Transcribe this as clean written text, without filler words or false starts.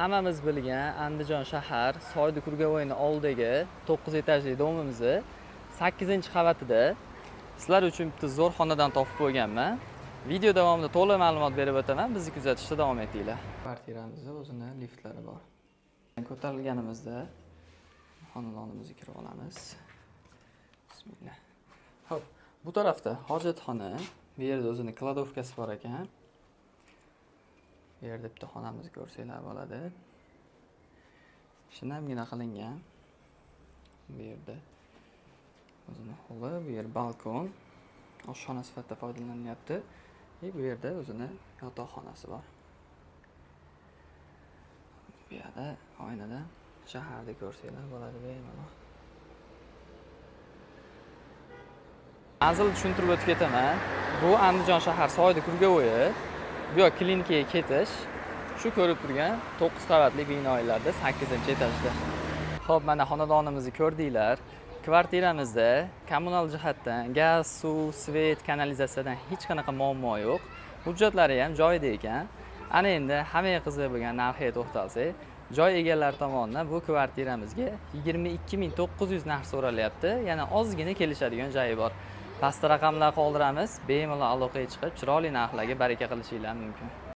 hammamiz bilgan Andijon shahar Soydi Kurgavoyni oldidagi 9 etajli domimiz 8-qavatida sizlar uchun bitta zo'r xonadan topib qo'yganman. Video davomida to'liq ma'lumot berib o'taman. Bizni kuzatishda davom etinglar. Kvartiramizda o'zini liftlari bor. Ko'tarilganimizda xonadonimizga kirib olamiz. Bismillah. Xo'p, bu tarafda hojatxona, bu yerda o'zini kladovkasi bor ekan. Bu yerda bitta xonamizni ko'rsanglar bo'ladi. Shinamgina qilingan. Bu yerda o'zini holi, bu yer balkon, oshxona sifatida foydalanyapti. Bu yerda o'zini yotoqxonasi bor. Bu yerda oynadan shaharda ko'rsanglar bo'ladi bemalol. Manzil tushuntirib o'tib ketaman. Bu Andijon shahar Soydi Kurgavoyi. Bu yoq klinikaga ketish. Shu ko'rib turgan 9 qavatli binolarda 8-etajda. Xo'p, mana xonadonimizni ko'rdinglar. Kvartiramizda kommunal jihatdan gaz, suv, svet, kanalizatsiyadan hech qanaqa muammo yo'q. Hujjatlari ham joyida ekan. Ana endi hammaga qiziq bo'lgan narxiga to'xtalsak, joy egalari tomonidan bu kvartiramizga 22.900 narx so'ralyapti. Yana ozgina kelishadigan joyi bor. Pastda raqamlar qoldiramiz. Bemalol aloqaga chiqib, chiroyli narxlarga baraka qilishingiz mumkin.